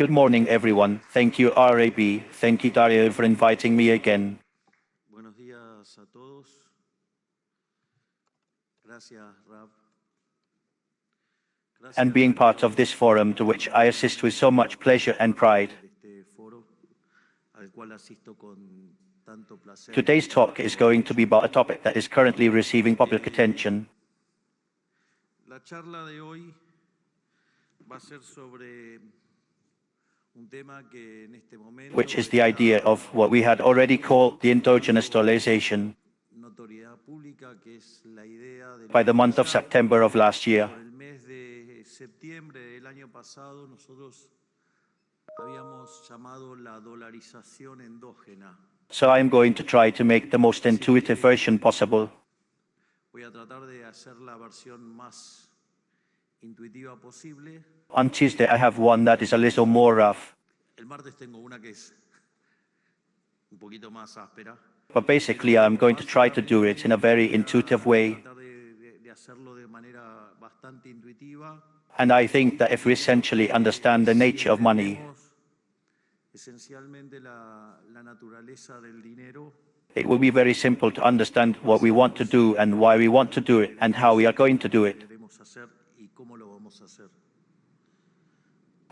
Good morning, everyone. Thank you, RAB. Thank you, Dario, for inviting me again. Buenos días a todos. Gracias, Rab. And being part of this forum to which I assist with so much pleasure and pride. Today's talk is going to be about a topic that is currently receiving public attention. La charla de hoy va a ser sobre un tema que en este momento Which is the idea of what we had already called the endogenous dollarization notoriedad pública, que es la idea de by the month of September of last year. por el mes de septiembre del año pasado nosotros habíamos llamado la dolarización endógena. So I am going to try to make the most intuitive version possible. Voy a tratar de hacer la versión más intuitiva posible. On Tuesday, I have one that is a little more rough. El martes tengo una que es un poquito más áspera. But basically, I'm going to try to do it in a very intuitive way. Tratar de hacerlo de manera bastante intuitiva. And I think that if we essentially understand the nature of money, Esencialmente la naturaleza del dinero, it will be very simple to understand what we want to do and why we want to do it and how we are going to do it. queremos hacer y cómo lo vamos a hacer.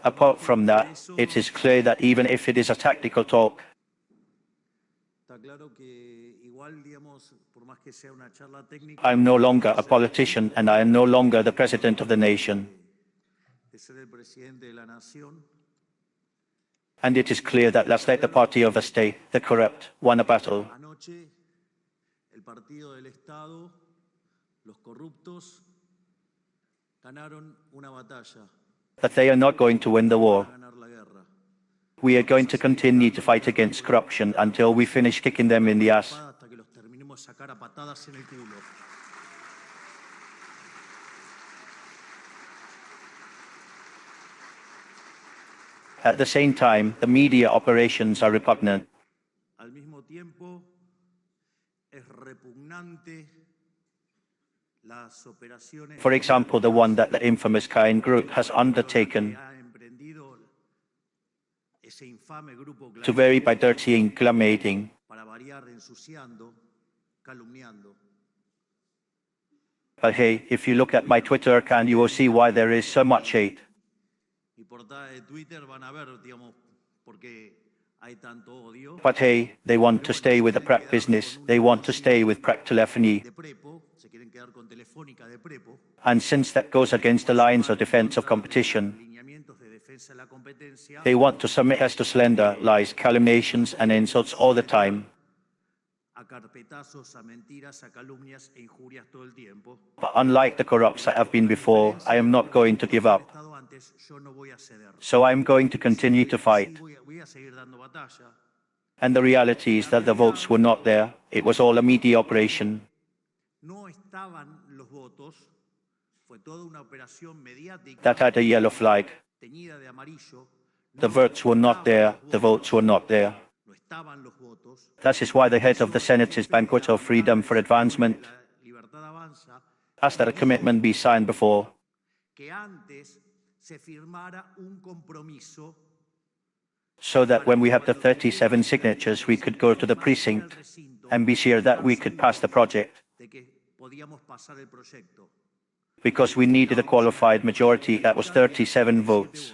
Apart from that, it is clear that even if it is a tactical talk, Está claro que igual, digamos, por más que sea una charla técnica, I'm no longer a politician and I am no longer the president of the nation. de ser el presidente de la nación, And it is clear that last night the party of the state, the corrupt, won a battle. anoche el partido del Estado, los corruptos, ganaron una batalla That they are not going to win the war. para ganar la guerra. We are going to continue to fight against corruption until we finish kicking them in the ass. Hasta que los terminemos de sacar a patadas en el culo. At the same time, the media operations are repugnant. Al mismo tiempo, es repugnante las operaciones For example, the one that the infamous Cain group has undertaken que ha emprendido ese infame grupo to vary by dirtying, calumniating, para variar, ensuciando, calumniando. but hey, if you look at my Twitter account, you will see why there is so much hate. Mi portada de Twitter van a ver, digamos, porque hay tanto odio. But hey, they want to stay with the PrEP business. They want to stay with PrEP telephony. De prepo, se quieren quedar con Telefónica de prepo. And since that goes against the lines of defense of competition, Lineamientos de defensa de la competencia. they want to submit us to slander, lies, calumniations, and insults all the time. A carpetazos, a mentiras, a calumnias e injurias todo el tiempo. But unlike the corrupts that have been before, I am not going to give up. Estado antes, yo no voy a ceder. So I'm going to continue to fight. Voy a seguir dando batalla. And the reality is that the votes were not there. It was all a media operation. No estaban los votos, fue toda una operación mediática That had a yellow flag. teñida de amarillo. The votes were not there. The votes were not there. No estaban los votos. That is why the head of the Senate is banquet of freedom for advancement La libertad avanza, asked that a commitment be signed before, que antes se firmara un compromiso so that when we have the 37 signatures, we could go to the precinct and be sure that we could pass the project, de que podíamos pasar el proyecto. because we needed a qualified majority that was 37 votes.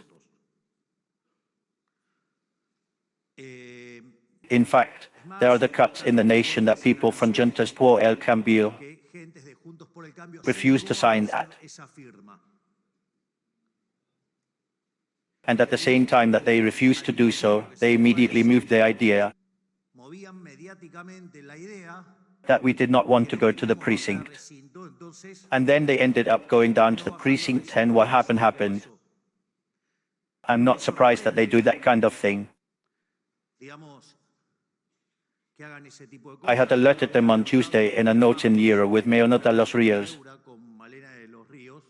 In fact, there are the cuts in the nation that people from Juntas por el Cambio Que gentes de Juntos por el Cambio refused to sign that. esa firma. And at the same time that they refused to do so, they immediately moved the idea Movían mediáticamente la idea that we did not want to go to the precinct. recinto, entonces And then they ended up going down to the precinct, and what happened. I'm not surprised that they do that kind of thing. digamos que hagan ese tipo de I cosas. had alerted them on Tuesday in a note in Euro with Milei de los Rios, Con Malena de los Ríos.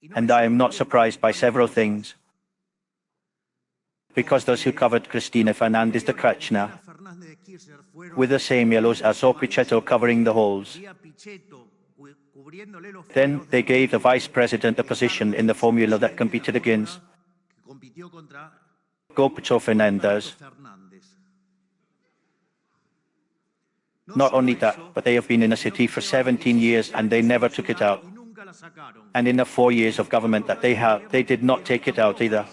Y no and me I am not surprised by several things. Because those who covered Cristina Fernandez de Kirchner Fernández de Kirchner fueron with the same yellows as Pichetto covering the holes. vía Pichetto Then they gave the vice president a position in the formula that competed against Gopicho Fernandez. Not only that, but they have been in the city for 17 years and they never took it out. And in the 4 years of government that they have, they did not take it out either.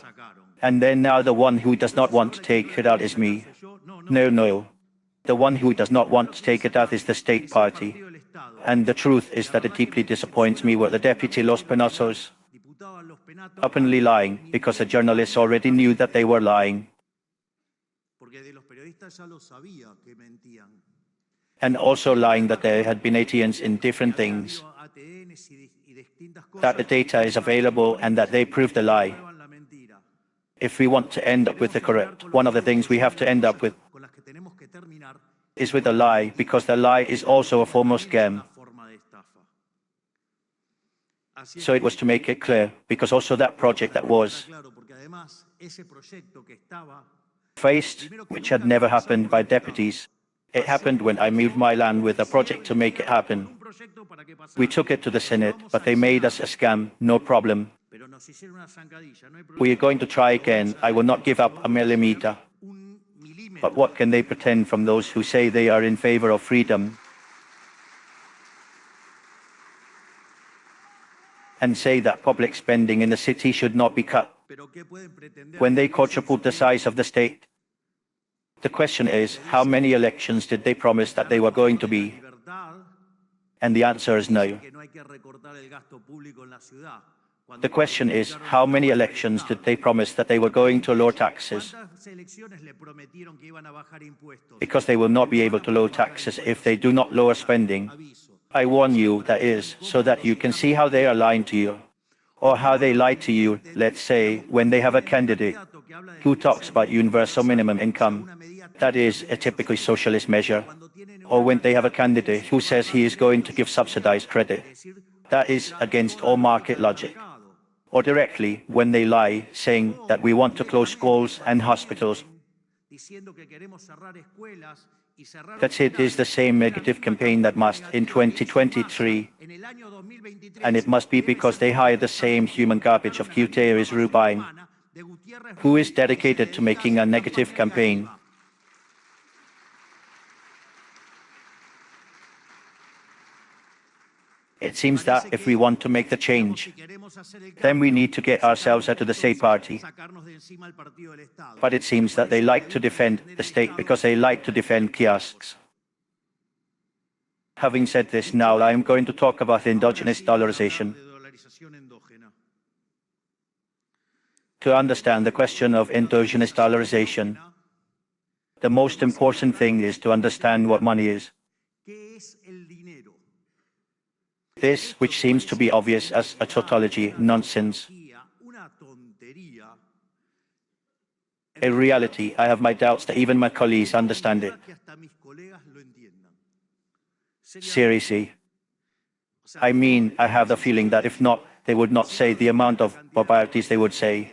And then now the one who does not want to take it out is me. No. The one who does not want to take it out is the state party. And the truth is that it deeply disappoints me what the deputy Los Penosos openly lying, because the journalists already knew that they were lying. And also lying that there had been ATMs in different things, that the data is available and that they proved the lie. If we want to end up with the correct, one of the things we have to end up with is with a lie, because the lie is also a form of scam. So it was to make it clear, because also that project that was faced, which had never happened by deputies, it happened when I moved my land with a project to make it happen. We took it to the Senate, but they made us a scam, no problem. We are going to try again. I will not give up a millimeter. But what can they pretend from those who say they are in favor of freedom and say that public spending in the city should not be cut when they quadrupled the size of the state? The question is, how many elections did they promise that they were going to be? And the answer is no. The question is, how many elections did they promise that they were going to lower taxes? Because they will not be able to lower taxes if they do not lower spending. I warn you, that is, so that you can see how they are lying to you. Or how they lie to you, let's say, when they have a candidate who talks about universal minimum income. That is a typically socialist measure. Or when they have a candidate who says he is going to give subsidized credit. That is against all market logic. Or directly, when they lie, saying that we want to close schools and hospitals. That it is the same negative campaign that must in 2023. And it must be because they hire the same human garbage of Gutierrez Rubin, who is dedicated to making a negative campaign. It seems that if we want to make the change, then we need to get ourselves out of the state party. But it seems that they like to defend the state because they like to defend kiosks. Having said this, now I am going to talk about endogenous dollarization. To understand the question of endogenous dollarization, the most important thing is to understand what money is. This, which seems to be obvious as a tautology, nonsense. In reality, I have my doubts that even my colleagues understand it. Seriously. I mean, I have the feeling that if not, they would not say the amount of barbarities they would say.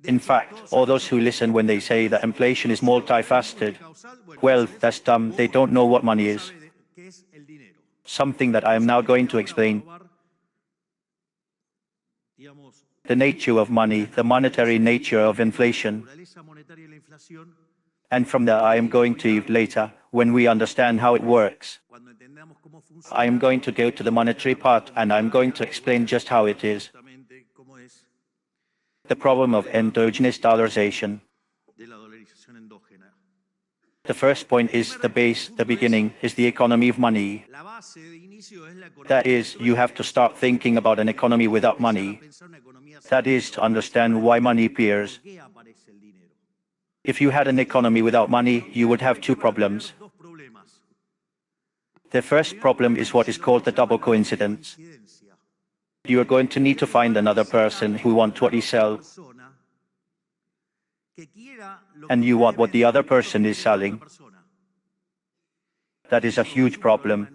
In fact, all those who listen when they say that inflation is multifaceted, well, that's dumb. They don't know what money is. Something that I am now going to explain. The nature of money, the monetary nature of inflation. And from there I am going to later, when we understand how it works. I am going to go to the monetary part and I am going to explain just how it is. The problem of endogenous dollarization. The first point is the base, the beginning, is the economy of money. That is, you have to start thinking about an economy without money. That is, to understand why money appears. If you had an economy without money, you would have two problems. The first problem is what is called the double coincidence. You are going to need to find another person who wants what you sell, and you want what the other person is selling. That is a huge problem.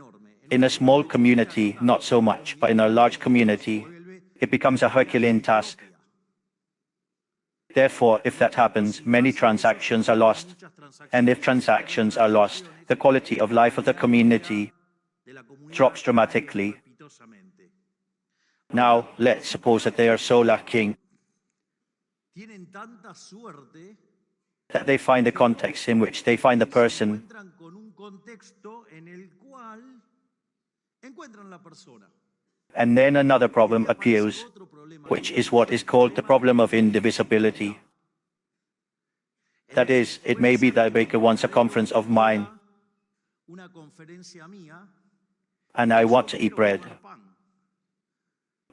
In a small community, not so much, but in a large community, it becomes a Herculean task. Therefore, if that happens, many transactions are lost. And if transactions are lost, the quality of life of the community drops dramatically. Now, let's suppose that they are so lacking tienen tanta suerte that they find a context in which they find a se person, encuentran con un contexto en el cual encuentran la persona. and then another problem Y aparece appears, otro problema which ahí, is what is called the problem of indivisibility. That is, it may be that Baker wants a conference of mine, una conferencia mía, and I yo want to eat quiero bread. comer pan.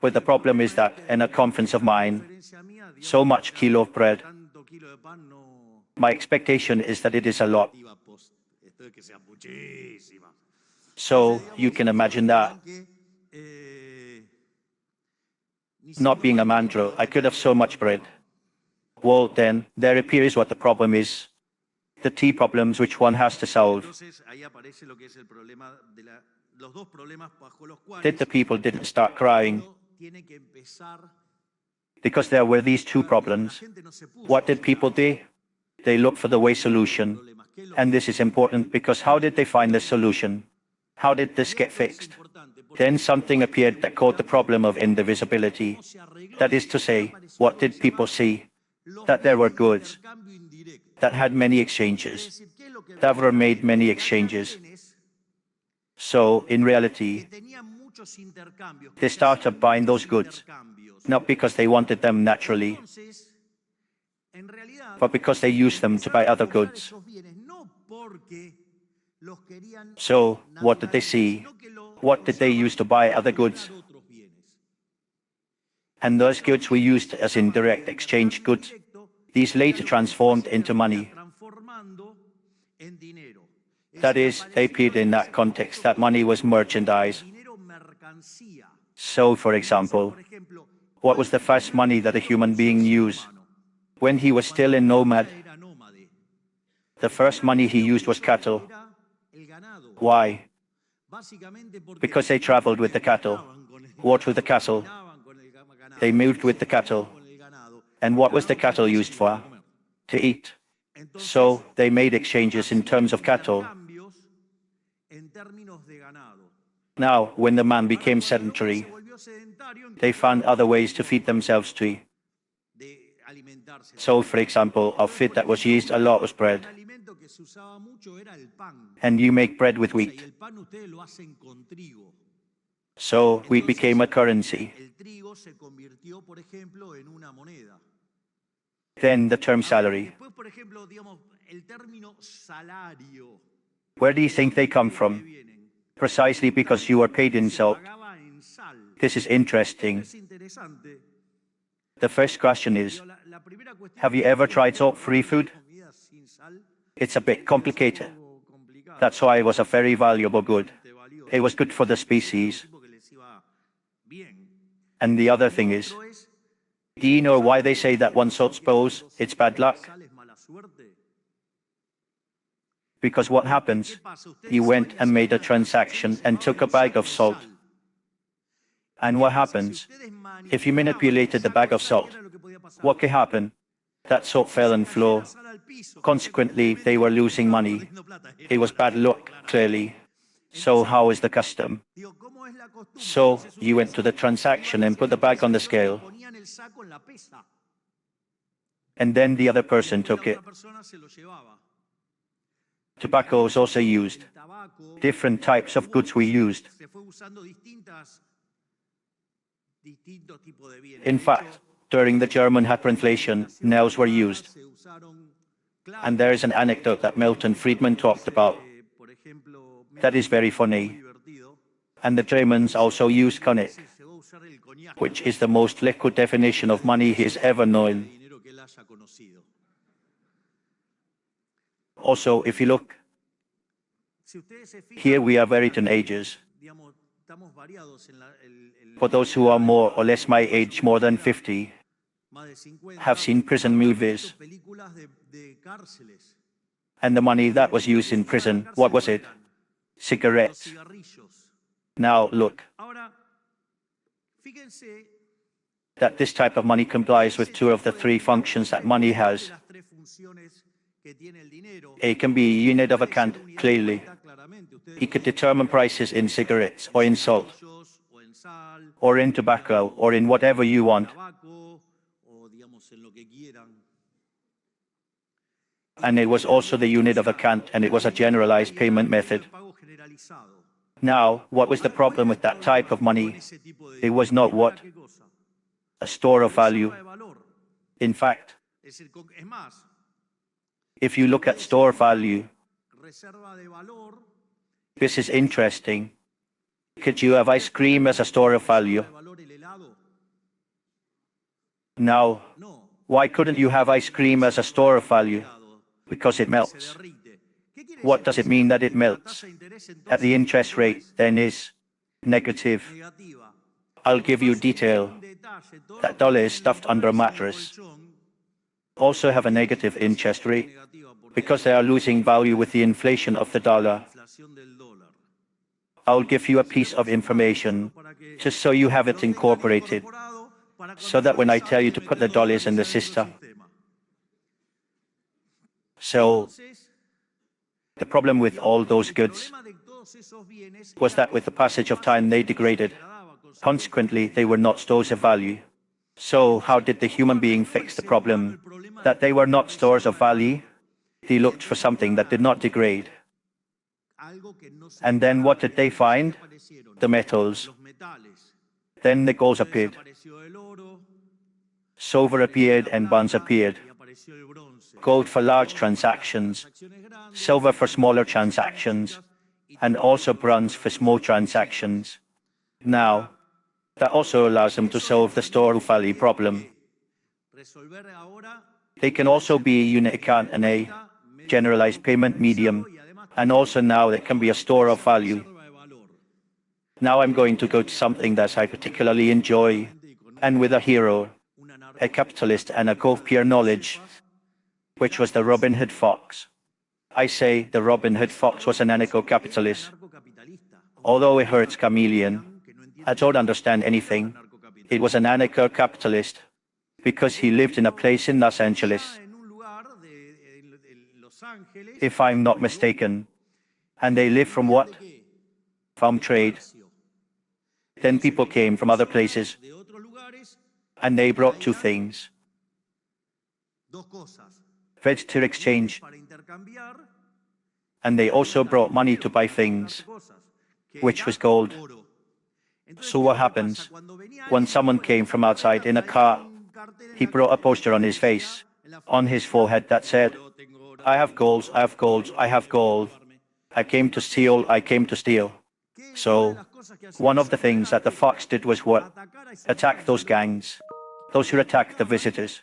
But the problem is that in a conference of mine, Conferencia mía, digamos, so much kilo of bread, tanto kilo de pan no my expectation is that it is a lot. iba esto de que sea muchísima. So you can imagine that. Que, ni Not being a siquiera mandro, I could have so much bread. Well, then, there appears what the problem is. The T problems which one has to solve. Entonces ahí aparece lo que es el problema de los dos problemas bajo los cuales Did the people didn't start crying uno tiene que empezar. because there were these two problems? What did people do? They looked for the way solution. And this is important because how did they find the solution? How did this get fixed? Then something appeared that called the problem of indivisibility. That is to say, what did people see? That there were goods that had many exchanges, that were made many exchanges. So, in reality, they started buying those goods, not because they wanted them naturally, but because they used them to buy other goods. So, what did they see? What did they use to buy other goods? And those goods were used as indirect exchange goods. These later transformed into money. That is, they appeared in that context that money was merchandise. So, for example, what was the first money that a human being used? When he was still a nomad, the first money he used was cattle. Why? Because they traveled with the cattle, walked with the cattle, they moved with the cattle. And what was the cattle used for? To eat. So they made exchanges in terms of cattle. Now, when the man became sedentary, they found other ways to feed themselves too. So, for example, a food that was used a lot was bread. And you make bread with wheat. So wheat became a currency. Then the term salary. Where do you think they come from? Precisely because you are paid in salt. This is interesting. The first question is, have you ever tried salt-free food? It's a bit complicated. That's why it was a very valuable good. It was good for the species. And the other thing is, do you know why they say that one salt spills, it's bad luck? Because what happens? You went and made a transaction and took a bag of salt. And what happens? If you manipulated the bag of salt, what could happen? That salt fell and flow. Consequently, they were losing money. It was bad luck, clearly. So how is the custom? So you went to the transaction and put the bag on the scale. And then the other person took it. Tobacco was also used. Different types of goods were used. In fact, during the German hyperinflation, nails were used. And there is an anecdote that Milton Friedman talked about. That is very funny. And the Germans also used cognac, which is the most liquid definition of money he has ever known. Also, if you look, here we are varied in ages. For those who are more or less my age, more than 50, have seen prison movies. And the money that was used in prison, what was it? Cigarettes. Now look, that this type of money complies with two of the three functions that money has. It can be a unit of account, clearly. It could determine prices in cigarettes or in salt. or in tobacco, or in whatever you want. And it was also the unit of account, and it was a generalized payment method. Now, what was the problem with that type of money? It was not what? A store of value. In fact, if you look at store value, this is interesting. Could you have ice cream as a store of value? Now, why couldn't you have ice cream as a store of value? Because it melts. What does it mean that it melts? That the interest rate then is negative. I'll give you detail. That dollars stuffed under a mattress also have a negative interest rate because they are losing value with the inflation of the dollar. I'll give you a piece of information just so you have it incorporated, so that when I tell you to put the dollars in the system. So, the problem with all those goods was that with the passage of time they degraded. Consequently, they were not stores of value. So, how did the human being fix the problem? That they were not stores of value? They looked for something that did not degrade. And then what did they find? The metals. Then the golds appeared. Silver appeared and bonds appeared. Gold for large transactions, silver for smaller transactions, and also bronze for small transactions. Now, that also allows them to solve the store of value problem. They can also be a unit account and a generalized payment medium, and also now it can be a store of value. Now I'm going to go to something that I particularly enjoy, and with a hero, a capitalist and a co-peer knowledge, which was the Robin Hood fox. I say the Robin Hood fox was an anarcho-capitalist. Although it hurts chameleon, I don't understand anything. It was an anarcho-capitalist because he lived in a place in Los Angeles, if I'm not mistaken. And they lived from what? From trade. Then people came from other places, and they brought two things. Feds to exchange, and they also brought money to buy things, which was gold. So what happens? When someone came from outside in a car, he brought a poster on his face, on his forehead that said, I have gold, I have gold, I have gold. I came to steal, I came to steal. So, one of the things that the fox did was what? Attack those gangs, those who attacked the visitors.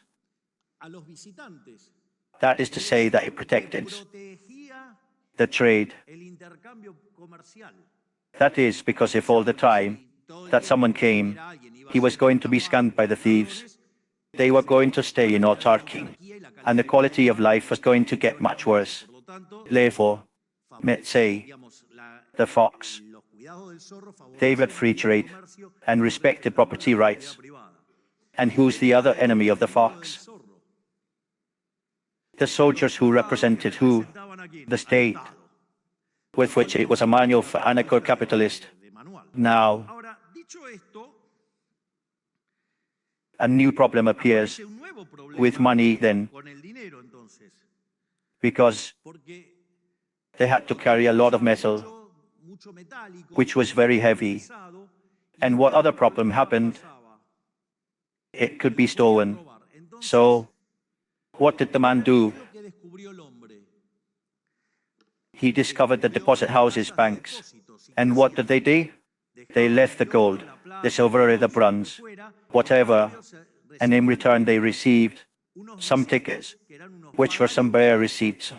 That is to say that it protected the trade. That is because if all the time that someone came, he was going to be scammed by the thieves, they were going to stay in autarky, and the quality of life was going to get much worse. Therefore, let's say, the fox favored free trade and respected property rights. And who's the other enemy of the fox? The soldiers who represented who? The state, with which it was a manual for anarcho-capitalist. Now, a new problem appears with money then, because they had to carry a lot of metal, which was very heavy. And what other problem happened? It could be stolen. So, what did the man do? He discovered the deposit houses, banks. And what did they do? They left the gold, the silver or the bronze, whatever, and in return they received some tickets, which were some bare receipts.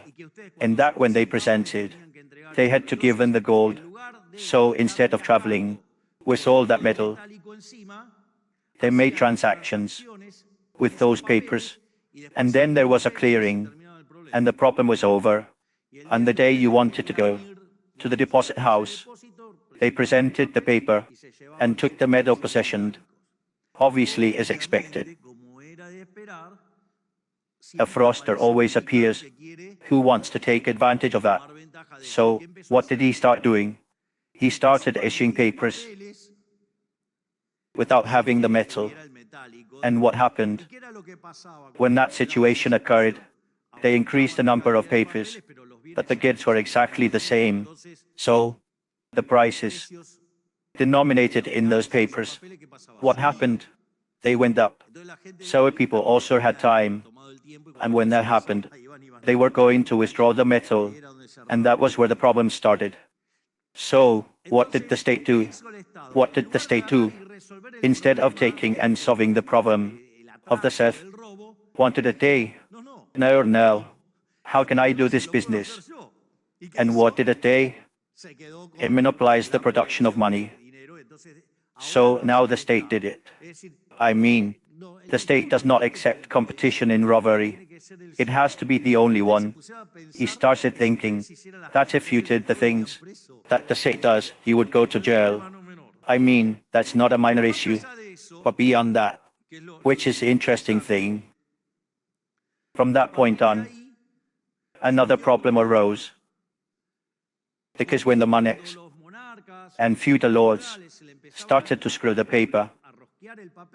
And that when they presented, they had to give in the gold. So instead of traveling with all that metal, they made transactions with those papers. And then there was a clearing, and the problem was over. And the day you wanted to go to the deposit house, they presented the paper and took the metal possession, obviously as expected. A fraudster always appears who wants to take advantage of that. So, what did he start doing? He started issuing papers without having the metal. And what happened? When that situation occurred, they increased the number of papers, but the goods were exactly the same. So, the prices denominated in those papers, what happened? They went up. So people also had time, and when that happened, they were going to withdraw the metal, and that was where the problem started. So, what did the state do? What did the state do? Instead of taking and solving the problem of the theft, wanted a day. No. How can I do this business? And what did it do? It monopolized the production of money. So now the state did it. I mean, the state does not accept competition in robbery. It has to be the only one. He started thinking that if you did the things that the state does, you would go to jail. I mean, that's not a minor issue. But beyond that, which is the interesting thing, from that point on, another problem arose. Because when the monarchs and feudal lords started to screw the paper,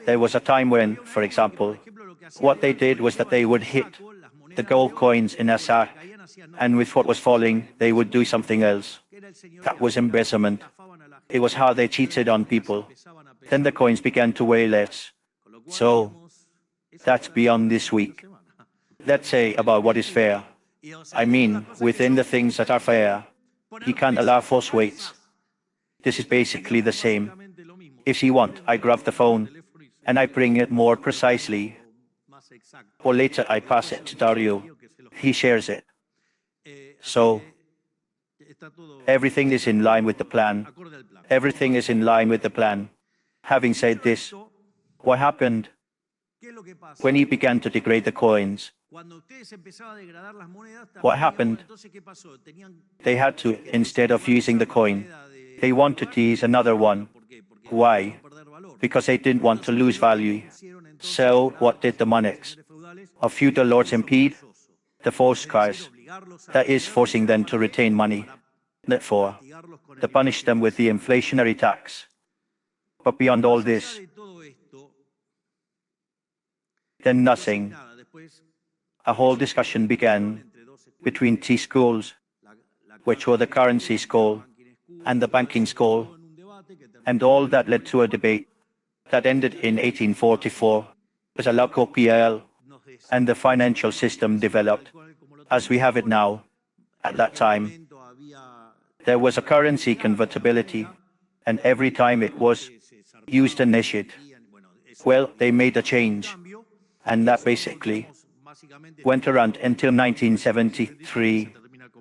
there was a time when, for example, what they did was that they would hit the gold coins in a sack, and with what was falling, they would do something else. That was embezzlement. It was how they cheated on people. Then the coins began to weigh less. So, that's beyond this week. Let's say about what is fair. I mean, within the things that are fair, you can't allow false weights. This is basically the same. If you want, I grab the phone and I bring it more precisely. Or later I pass it to Dario. He shares it. So, everything is in line with the plan. Everything is in line with the plan. Having said this, what happened? When he began to degrade the coins, what happened? They had to, instead of using the coin, they wanted to use another one. Why? Because they didn't want to lose value. So, what did the monarchs of feudal lords impede? The forced cars. That is, forcing them to retain money. Therefore, they punished them with the inflationary tax. But beyond all this, then nothing. A whole discussion began between two schools, which were the currency school and the banking school, and all that led to a debate that ended in 1844 as a local PL, and the financial system developed as we have it now. At that time, there was a currency convertibility, and every time it was used and issued, well, they made a change, and that basically went around until 1973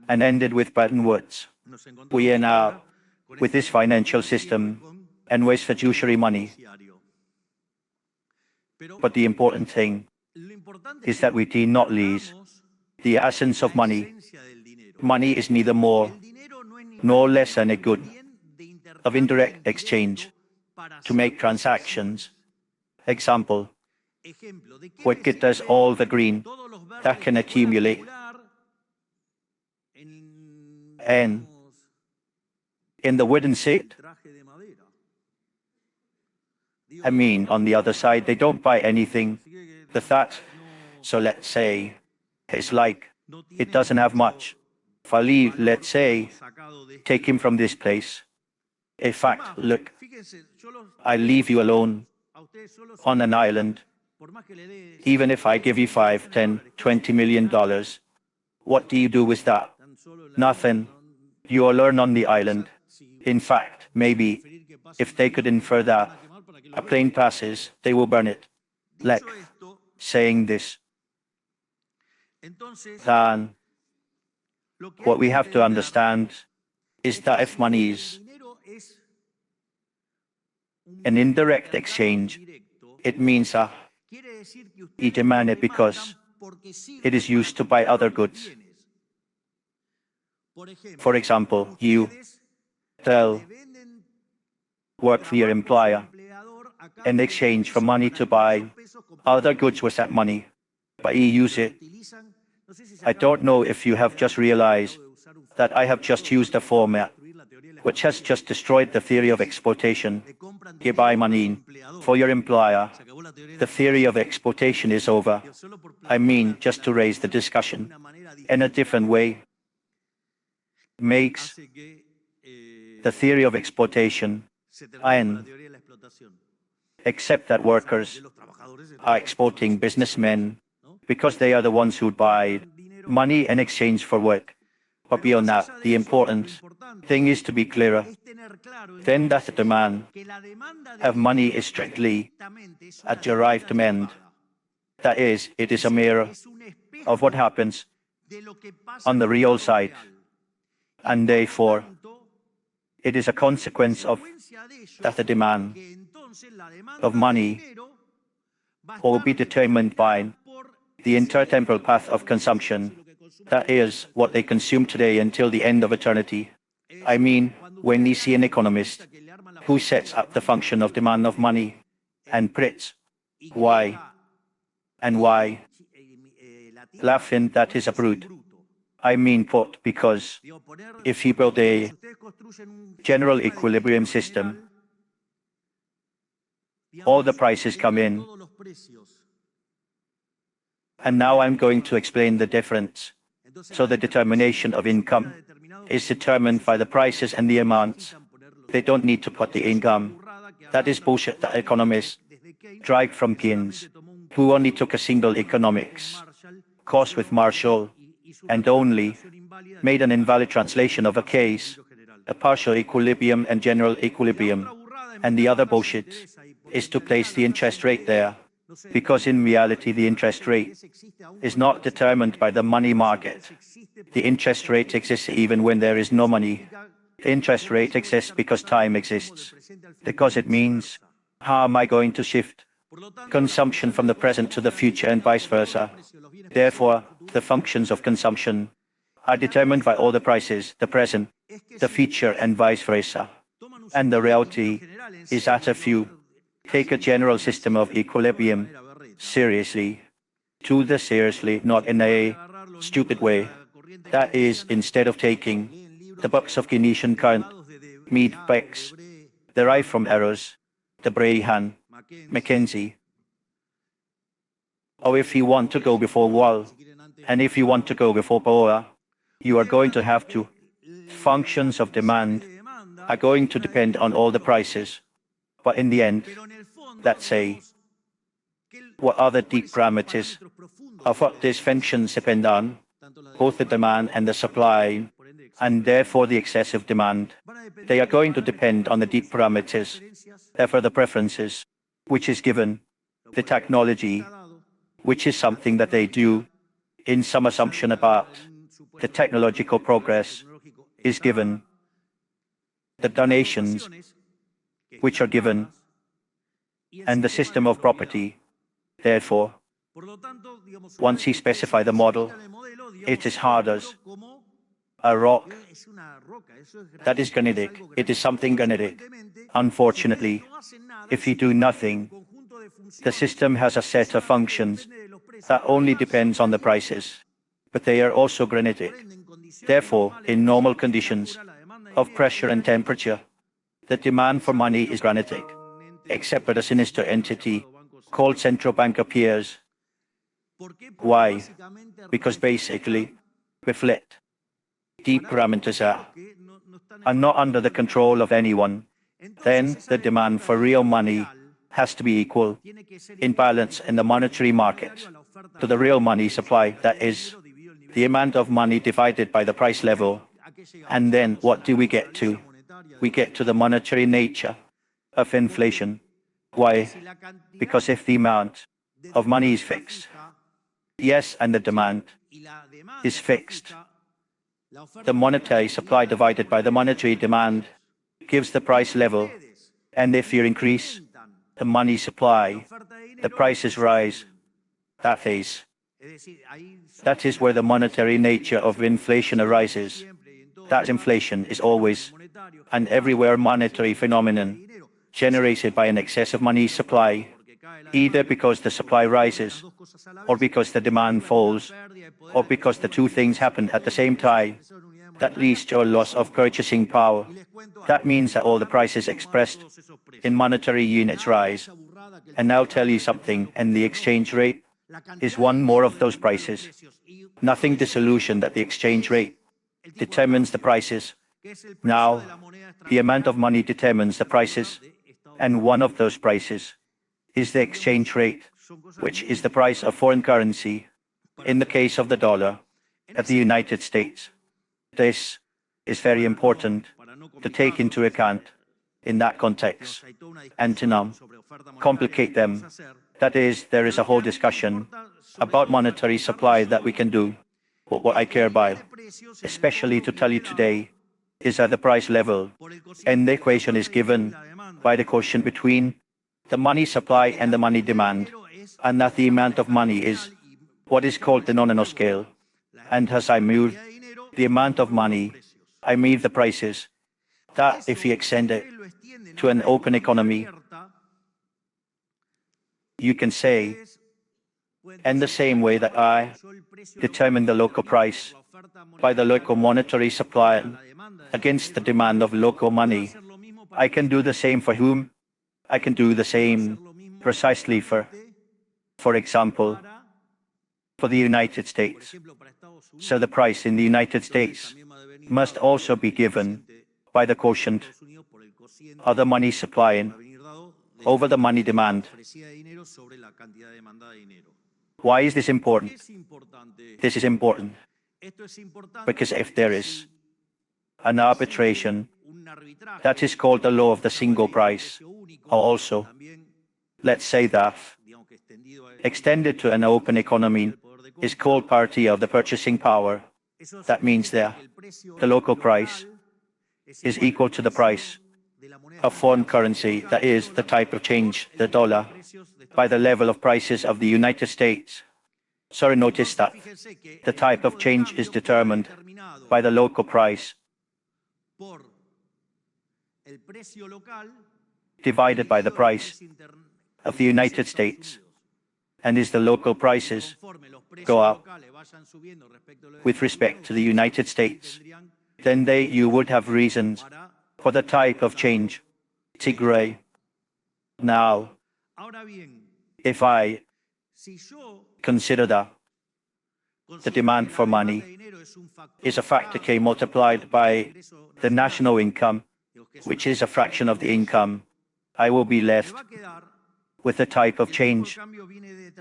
and ended with Bretton Woods. We are now with this financial system and with fiduciary money. But the important thing is that we do not lose the essence of money. Money is neither more nor less than a good of indirect exchange to make transactions. Example, what does all the green that can accumulate? And in the wooden set, I mean, on the other side, they don't buy anything. The that, so let's say, it's like, it doesn't have much. If I leave, let's say, take him from this place. In fact, look, I leave you alone on an island. Even if I give you $5, $10, $20 million, what do you do with that? Nothing. You are alone on the island. In fact, maybe, if they could infer that a plane passes, they will burn it. Like, saying this. Then, what we have to understand is that if money is an indirect exchange, it means you demand it because it is used to buy other goods. For example, you work for your employer in exchange for money to buy other goods with that money, but you use it. I don't know if you have just realized that I have just used a format which has just destroyed the theory of exploitation. You buy money for your employer. The theory of exportation is over. I mean, just to raise the discussion in a different way, makes the theory of exportation and except that workers are exporting businessmen because they are the ones who buy money in exchange for work. But beyond that, the important thing is to be clearer. Then that the demand of money is strictly a derived demand. That is, it is a mirror of what happens on the real side. And therefore, it is a consequence of that the demand of money will be determined by the intertemporal path of consumption. That is what they consume today until the end of eternity. I mean, when you see an economist who sets up the function of demand of money and predicts why and why, laughing that is a brute. I mean put because if you build a general equilibrium system, all the prices come in. And now I'm going to explain the difference. So the determination of income is determined by the prices and the amounts. They don't need to put the income. That is bullshit that economists dragged from Keynes, who only took a single economics course with Marshall and only made an invalid translation of a case, a partial equilibrium and general equilibrium. And the other bullshit is to place the interest rate there, because in reality the interest rate is not determined by the money market. The interest rate exists even when there is no money. The interest rate exists because time exists, because it means, how am I going to shift consumption from the present to the future and vice versa? Therefore, the functions of consumption are determined by all the prices, the present, the future, and vice versa. And the reality is that if you take a general system of equilibrium seriously, not in a stupid way, that is, instead of taking the books of Keynesian current meat backs derived from errors, the Brahan, Mackenzie, or if you want to go before Wall, and if you want to go before Boa, you are going to have to. Functions of demand are going to depend on all the prices. But in the end, let's say, what are the deep parameters of what these functions depend on? Both the demand and the supply, and therefore the excessive demand. They are going to depend on the deep parameters, therefore the preferences, which is given, the technology, which is something that they do in some assumption about the technological progress is given, the donations which are given, and the system of property. Therefore, once he specifies the model, it is hard as a rock. That is granitic. It is something granitic. Unfortunately, if you do nothing, the system has a set of functions that only depends on the prices, but they are also granitic. Therefore, in normal conditions of pressure and temperature, the demand for money is granitic, except that a sinister entity called central bank appears. Why? Because basically, reflect deep parameters are not under the control of anyone. Then the demand for real money has to be equal, in balance in the monetary market, to the real money supply, that is, the amount of money divided by the price level. And then what do we get to? We get to the monetary nature of inflation. Why? Because if the amount of money is fixed, yes, and the demand is fixed, the monetary supply divided by the monetary demand gives the price level. And if you increase the money supply, the prices rise. That is where the monetary nature of inflation arises. That inflation is always and everywhere monetary phenomenon generated by an excess of money supply, either because the supply rises, or because the demand falls, or because the two things happen at the same time. That leads to a loss of purchasing power. That means that all the prices expressed in monetary units rise. And I'll tell you something, and the exchange rate is one more of those prices. Nothing disillusioned that the exchange rate determines the prices. Now, the amount of money determines the prices, and one of those prices is the exchange rate, which is the price of foreign currency, in the case of the dollar, of the United States. This is very important to take into account in that context, and to not complicate them. That is, there is a whole discussion about monetary supply that we can do. But what I care about, especially to tell you today, is at the price level, and the equation is given by the quotient between the money supply and the money demand, and that the amount of money is what is called the nominal scale. And as I move the amount of money, I move the prices. That if you extend it to an open economy, you can say, in the same way that I determine the local price by the local monetary supply against the demand of local money, I can do the same for whom? I can do the same precisely for example, for the United States. So the price in the United States must also be given by the quotient of the money supply over the money demand. Why is this important? This is important because if there is an arbitration, that is called the law of the single price, or also, let's say that, extended to an open economy, is called parity of the purchasing power. That means that the local price is equal to the price of foreign currency, that is, the type of change, the dollar, by the level of prices of the United States. So notice that the type of change is determined by the local price divided by the price of the United States. And as the local prices go up with respect to the United States, then you would have reasons for the type of change. Tigray. Now, if I consider that the demand for money is a factor K multiplied by the national income, which is a fraction of the income, I will be left with the type of change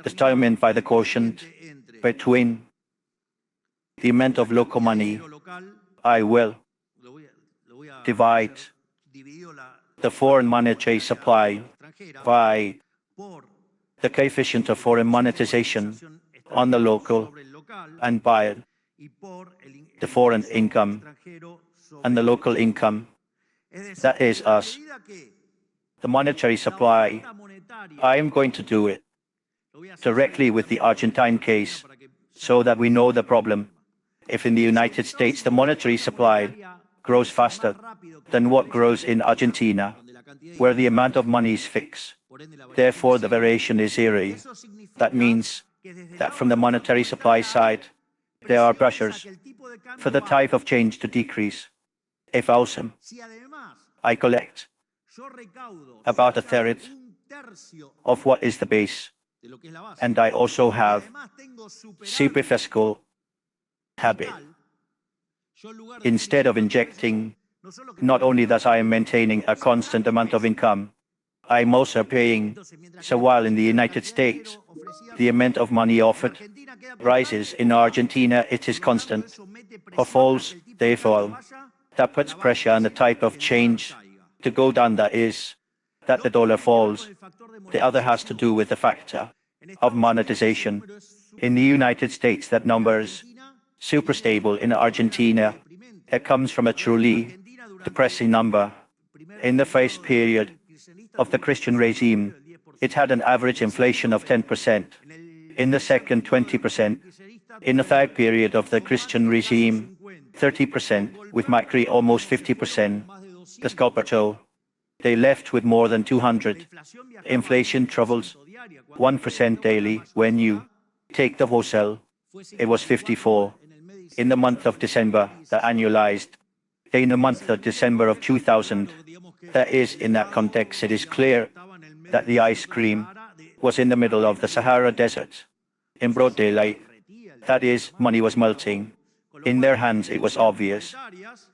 determined by the quotient between the amount of local money. I will divide the foreign monetary supply by the coefficient of foreign monetization on the local and by the foreign income and the local income. That is us. The monetary supply, I am going to do it directly with the Argentine case so that we know the problem. If in the United States the monetary supply grows faster than what grows in Argentina, where the amount of money is fixed, therefore the variation is zero. That means that from the monetary supply side, there are pressures for the type of change to decrease. If also I collect about a third of what is the base, and I also have superphysical habit. Instead of injecting, not only that I am maintaining a constant amount of income, I'm also paying. So while in the United States, the amount of money offered rises, in Argentina it is constant, or falls, they fall. That puts pressure on the type of change to go down, that is, that the dollar falls. The other has to do with the factor of monetization. In the United States, that number is super stable. In Argentina, it comes from a truly depressing number. In the first period of the Christian regime, it had an average inflation of 10%. In the second, 20%. In the third period of the Christian regime, 30%, with Macri almost 50%. The Sculptor, they left with more than 200. Inflation troubles 1% daily. When you take the wholesale, it was 54. in the month of December, the annualized, in the month of December of 2000. That is, in that context, it is clear that the ice cream was in the middle of the Sahara Desert, in broad daylight. That is, money was melting. In their hands, it was obvious,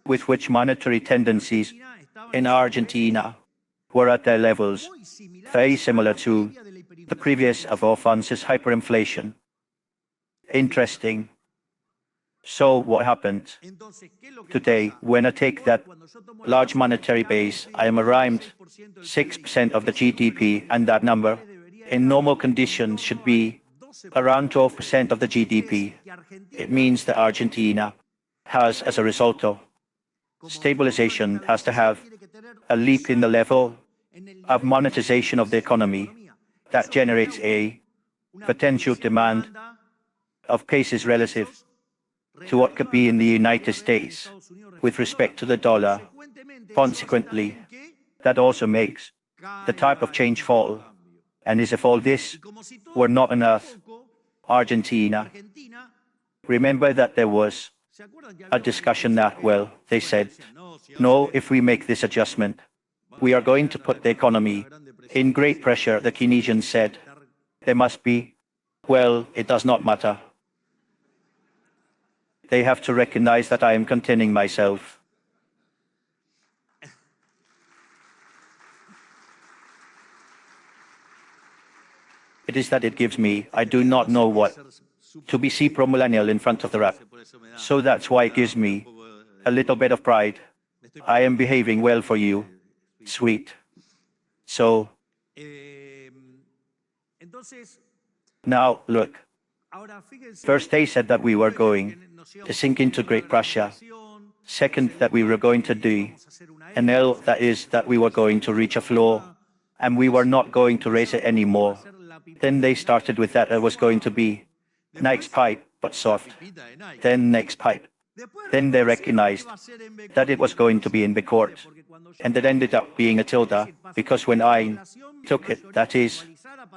with which monetary tendencies in Argentina were at their levels, very similar to the previous of all funds is hyperinflation. Interesting. So what happened? Today, when I take that large monetary base, I am around 6% of the GDP, and that number, in normal conditions, should be around 12% of the GDP. It means that Argentina has, as a result of stabilization, has to have a leap in the level of monetization of the economy that generates a potential demand of cases relative to what could be in the United States with respect to the dollar. Consequently, that also makes the type of change fall. And as if all this were not enough, Argentina, remember that there was a discussion that, well, they said, no, if we make this adjustment, we are going to put the economy in great pressure. The Keynesians said, there must be, well, it does not matter. They have to recognize that I am containing myself. It is that it gives me, I do not know what, to be pro-millennial in front of the rap. So that's why it gives me a little bit of pride. I am behaving well for you. Sweet. So, now, look. First, they said that we were going to sink into Great Prussia. Second, that we were going to do an L, that is, that we were going to reach a floor, and we were not going to raise it anymore. Then they started with that it was going to be next pipe, but soft. Then next pipe. Then they recognized that it was going to be in the court. And it ended up being a tilde, because when I took it, that is,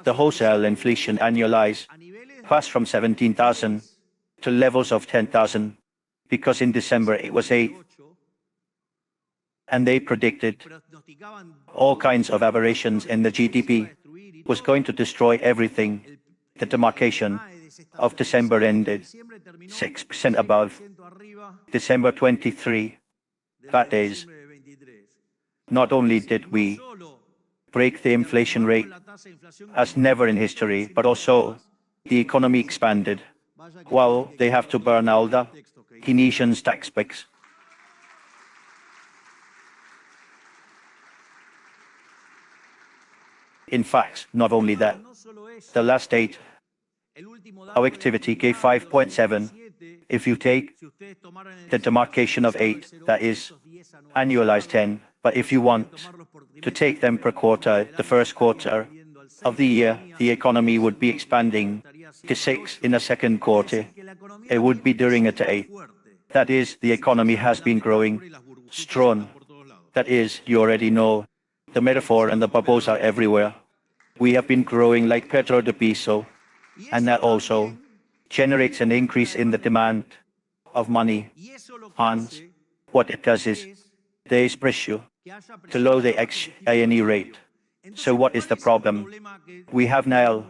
the wholesale inflation annualized, passed from 17,000 to levels of 10,000, because in December it was 8. And they predicted all kinds of aberrations in the GDP was going to destroy everything. The demarcation of December ended 6% above December 23. That is, not only did we break the inflation rate as never in history, but also the economy expanded, while they have to burn all the Keynesian tax breaks. In fact, not only that, the last date, our activity gave 5.7. If you take the demarcation of 8, that is annualized 10. But if you want to take them per quarter, the first quarter of the year, the economy would be expanding to 6 in the second quarter. It would be during it to 8. That is, the economy has been growing strong. That is, you already know, the metaphor and the bubbles are everywhere. We have been growing like Petro de Piso, and that also generates an increase in the demand of money. And what it does is, there is pressure to lower the XANE rate. So what is the problem? We have now,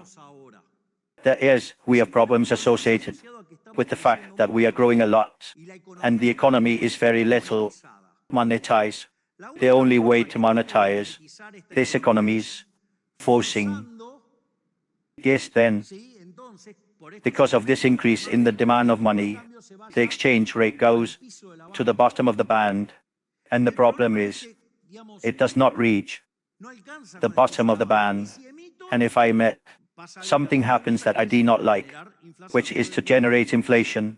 we have problems associated with the fact that we are growing a lot, and the economy is very little monetized. The only way to monetize this economy is forcing. Yes, then, because of this increase in the demand of money, the exchange rate goes to the bottom of the band, and the problem is, it does not reach the bottom of the band. And if I met, something happens that I do not like, which is to generate inflation.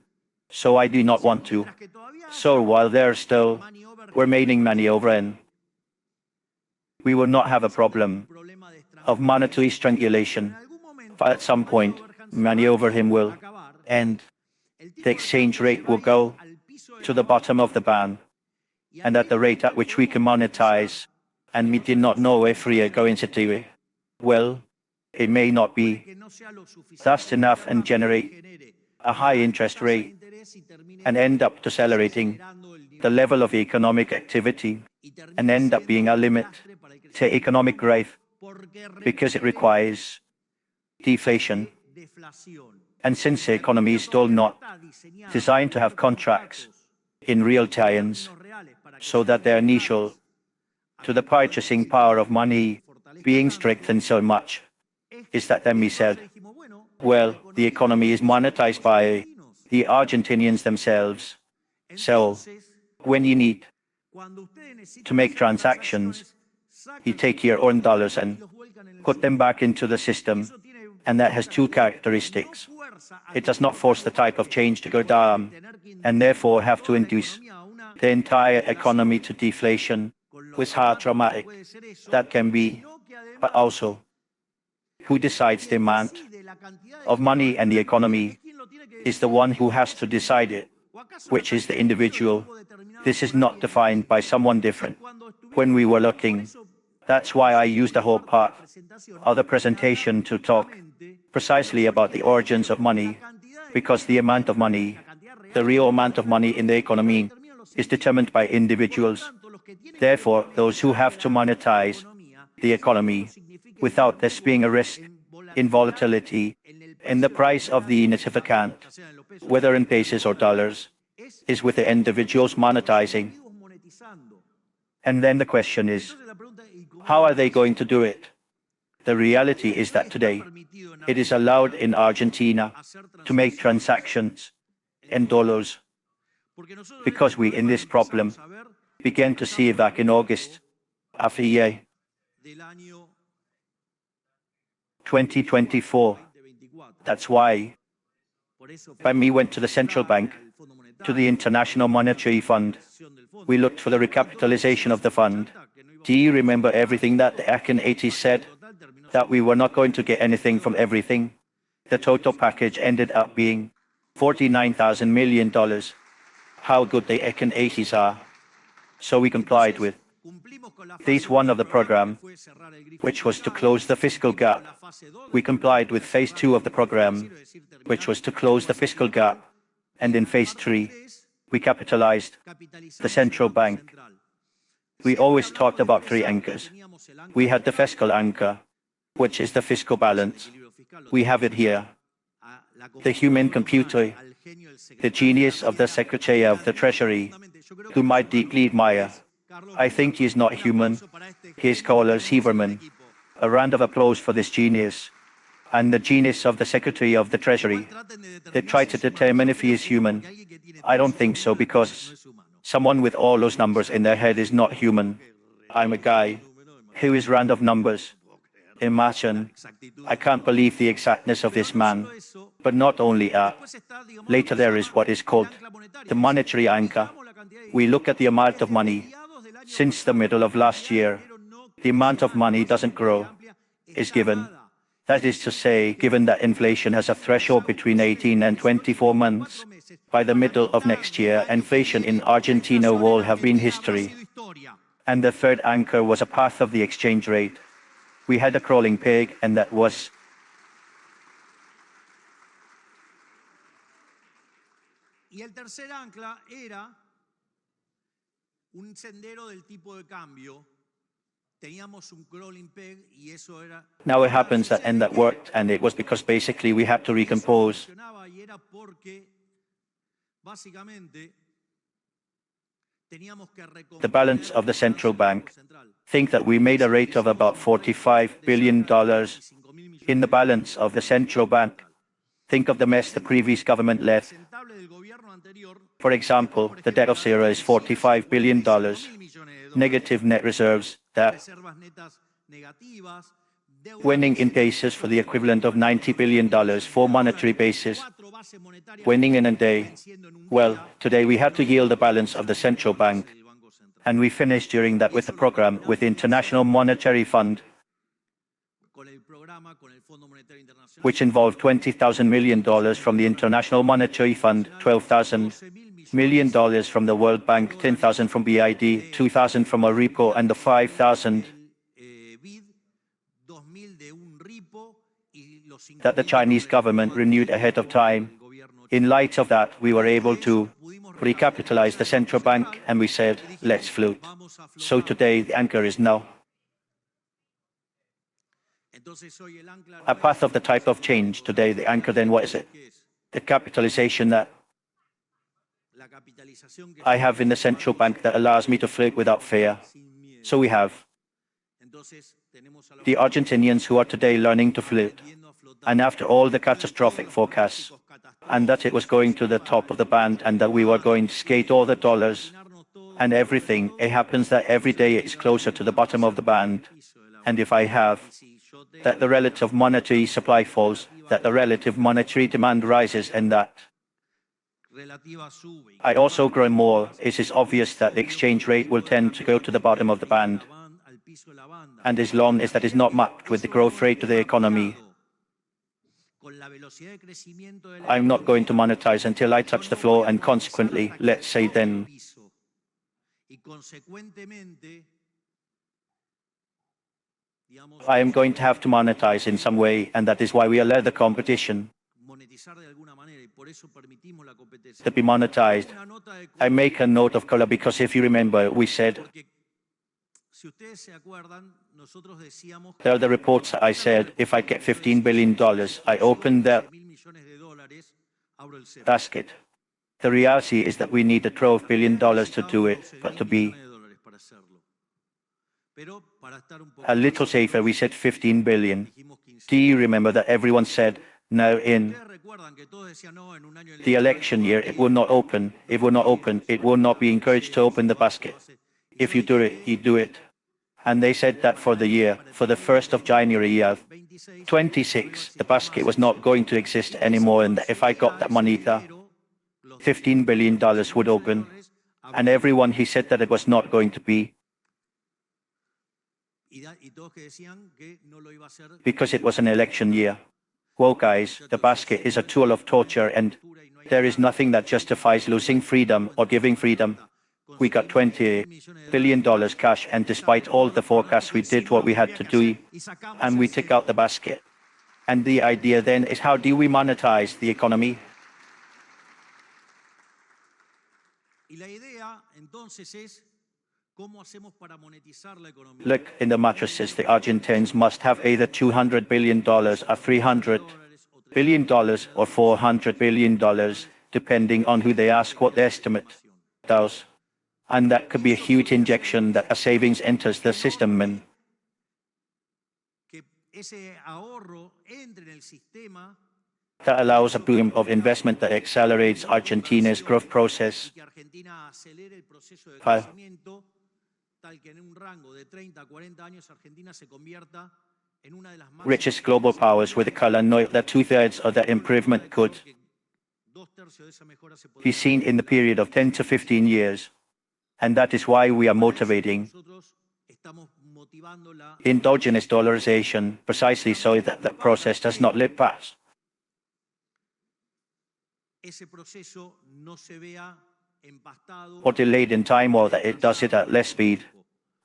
So I do not want to. So while there's still remaining money over in, we will not have a problem of monetary strangulation. But at some point, money over him will end. The exchange rate will go to the bottom of the band. And at the rate at which we can monetize, and we did not know if we are going to do it, well, it may not be just enough and generate a high interest rate and end up decelerating the level of economic activity and end up being a limit to economic growth because it requires deflation. And since the economy is still not designed to have contracts in real terms, so that they're initial to the purchasing power of money being strengthened so much, is that then we said, well, the economy is monetized by the Argentinians themselves. So when you need to make transactions, you take your own dollars and put them back into the system. And that has two characteristics. It does not force the type of change to go down and therefore have to induce the entire economy to deflation, with how traumatic that can be. But also, who decides the amount of money and the economy is the one who has to decide it, which is the individual. This is not defined by someone different. When we were looking, that's why I used the whole part of the presentation to talk precisely about the origins of money, because the amount of money, the real amount of money in the economy, is determined by individuals. Therefore, those who have to monetize the economy without this being a risk in volatility in the price of the native account, whether in pesos or dollars, is with the individuals monetizing. And then the question is, how are they going to do it? The reality is that today, it is allowed in Argentina to make transactions in dollars, because we, in this problem, began to see back in August of the year 2024. That's why when we went to the central bank, to the International Monetary Fund, we looked for the recapitalization of the fund. Do you remember everything that the Econ 80 said? That we were not going to get anything from everything. The total package ended up being $49,000 million. How good the Econ 80s are. So we complied with phase one of the program, which was to close the fiscal gap. We complied with phase two of the program, which was to close the fiscal gap. And in phase three, we capitalized the central bank. We always talked about three anchors. We had the fiscal anchor, which is the fiscal balance. We have it here. The human computer, the genius of the Secretary of the Treasury, whom I deeply admire. I think he is not human. He is called a Sieberman. A round of applause for this genius. And the genius of the Secretary of the Treasury. They try to determine if he is human. I don't think so, because someone with all those numbers in their head is not human. I'm a guy who is round of numbers. Imagine, I can't believe the exactness of this man. But not only that, later there is what is called the monetary anchor. We look at the amount of money. Since the middle of last year, the amount of money doesn't grow, is given. That is to say, given that inflation has a threshold between 18 and 24 months, by the middle of next year, inflation in Argentina will have been history. And the third anchor was a path of the exchange rate. We had a crawling peg, and that was Y el tercer ancla era un sendero del tipo de cambio. Teníamos un crawling peg y eso era. Now it happens that and that worked, and it was because basically we had to recompose. Y era porque básicamente the balance of the central bank. Think that we made a rate of about $45 billion in the balance of the central bank. Think of the mess the previous government left. For example, the debt of zero is $45 billion, negative net reserves, that winning in pesos for the equivalent of $90 billion for monetary basis, winning in a day. Well, today we had to yield the balance of the central bank, and we finished during that with the program with the International Monetary Fund, which involved $20,000 million from the International Monetary Fund, $12,000 million from the World Bank, $10,000 from BID, $2,000 from a repo, and the $5,000 that the Chinese government renewed ahead of time. In light of that, we were able to recapitalize the central bank and we said, let's float. So today the anchor is now a path of the type of change. Today the anchor, then what is it? The capitalization that I have in the central bank that allows me to float without fear. So we have the Argentinians who are today learning to float. And after all the catastrophic forecasts, and that it was going to the top of the band and that we were going to skate all the dollars and everything, it happens that every day it's closer to the bottom of the band. And if I have that the relative monetary supply falls, that the relative monetary demand rises, and that I also grow more, it is obvious that the exchange rate will tend to go to the bottom of the band. And as long as that is not mapped with the growth rate of the economy, I'm not going to monetize until I touch the floor, and consequently, let's say then, I am going to have to monetize in some way, and that is why we allow the competition to be monetized. I make a note of color because if you remember, we said, there are the reports I said, if I get $15 billion, I open that basket. The reality is that we need the $12 billion to do it, but to be a little safer, we said 15 billion. Do you remember that everyone said, no, in the election year, it will not open, it will not open, it will not be encouraged to open the basket. If you do it, you do it. And they said that for the year, for the 1st of January, 26, the basket was not going to exist anymore, and if I got that money, $15 billion would open. And everyone, he said that it was not going to be, because it was an election year. Well, guys, the basket is a tool of torture, and there is nothing that justifies losing freedom or giving freedom. We got $20 billion cash, and despite all the forecasts, we did what we had to do, and we took out the basket. And the idea then is, how do we monetize the economy? Look, in the mattresses, the Argentines must have either $200 billion or $300 billion or $400 billion, depending on who they ask what the estimate does. And that could be a huge injection that a savings enters the system in. That allows a boom of investment that accelerates Argentina's growth process. Richest global powers with a color note that 2/3 of that improvement could be seen in the period of 10 to 15 years. And that is why we are motivating endogenous dollarization, precisely so that the process does not live past. Or delayed in time, or that it does it at less speed.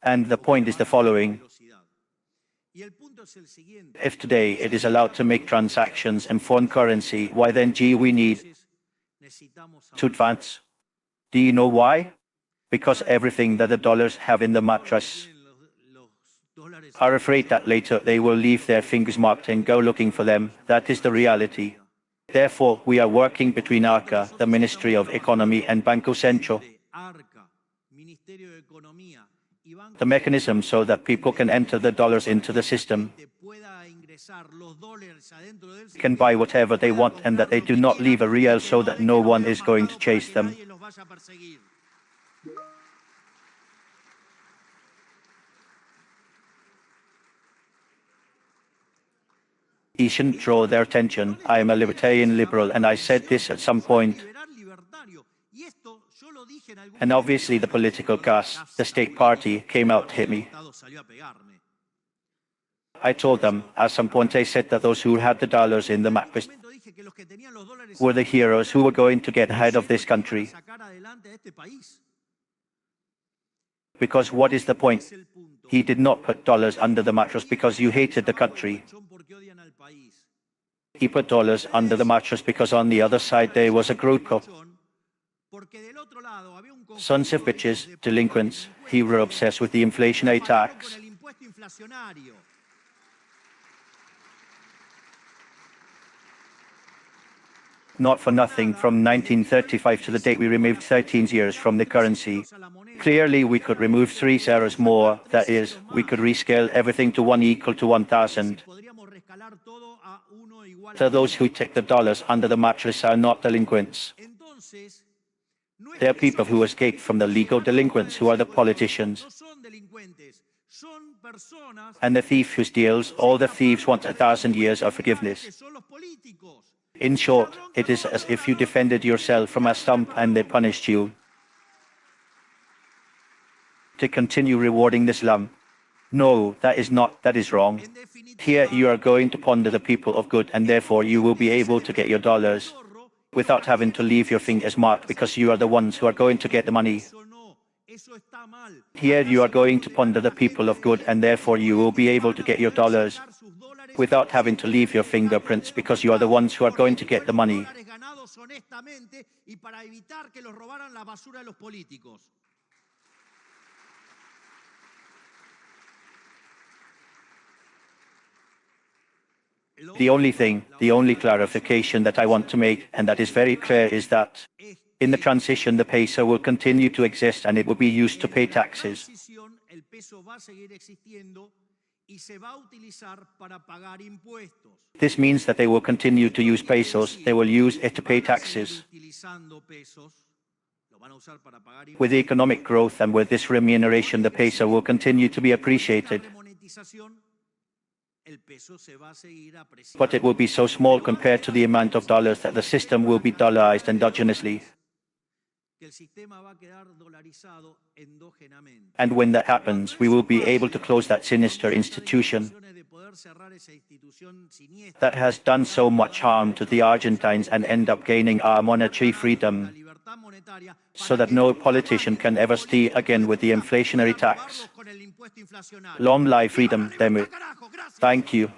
And the point is the following. If today it is allowed to make transactions in foreign currency, why then, we need to advance? Do you know why? Because everything that the dollars have in the mattress are afraid that later they will leave their fingers marked and go looking for them. That is the reality. Therefore, we are working between ARCA, the Ministry of Economy, and Banco Central, the mechanism so that people can enter the dollars into the system, can buy whatever they want, and that they do not leave a real, so that no one is going to chase them. He shouldn't draw their attention. I am a libertarian liberal, and I said this at some point. And obviously the political class, the state party, came out to hit me. I told them, at some point I said that those who had the dollars in the mattress were the heroes who were going to get ahead of this country. Because what is the point? He did not put dollars under the mattress because you hated the country. He put dollars under the mattress because on the other side there was a group of sons of bitches, delinquents, who were obsessed with the inflationary tax. Not for nothing, from 1935 to the date we removed 13 zeros from the currency. Clearly we could remove 3 zeros more, that is, we could rescale everything to 1 equal to 1,000. So those who take the dollars under the mattress are not delinquents. They are people who escaped from the legal delinquents, who are the politicians. And the thief who steals, all the thieves want 1,000 years of forgiveness. In short, it is as if you defended yourself from a stump and they punished you. To continue rewarding this lump. No, that is wrong. Here you are going to ponder the people of good, and therefore you will be able to get your dollars without having to leave your fingers marked, because you are the ones who are going to get the money. Here you are going to ponder the people of good, and therefore you will be able to get your dollars without having to leave your fingerprints, because you are the ones who are going to get the money. The only clarification that I want to make, and that is very clear, is that in the transition the peso will continue to exist and it will be used to pay taxes. This means that they will continue to use pesos, they will use it to pay taxes. With the economic growth and with this remuneration, the peso will continue to be appreciated. But it will be so small compared to the amount of dollars that the system will be dollarized endogenously. And when that happens, we will be able to close that sinister institution that has done so much harm to the Argentines and end up gaining our monetary freedom, so that no politician can ever steal again with the inflationary tax. Long live freedom, damn it. Thank you.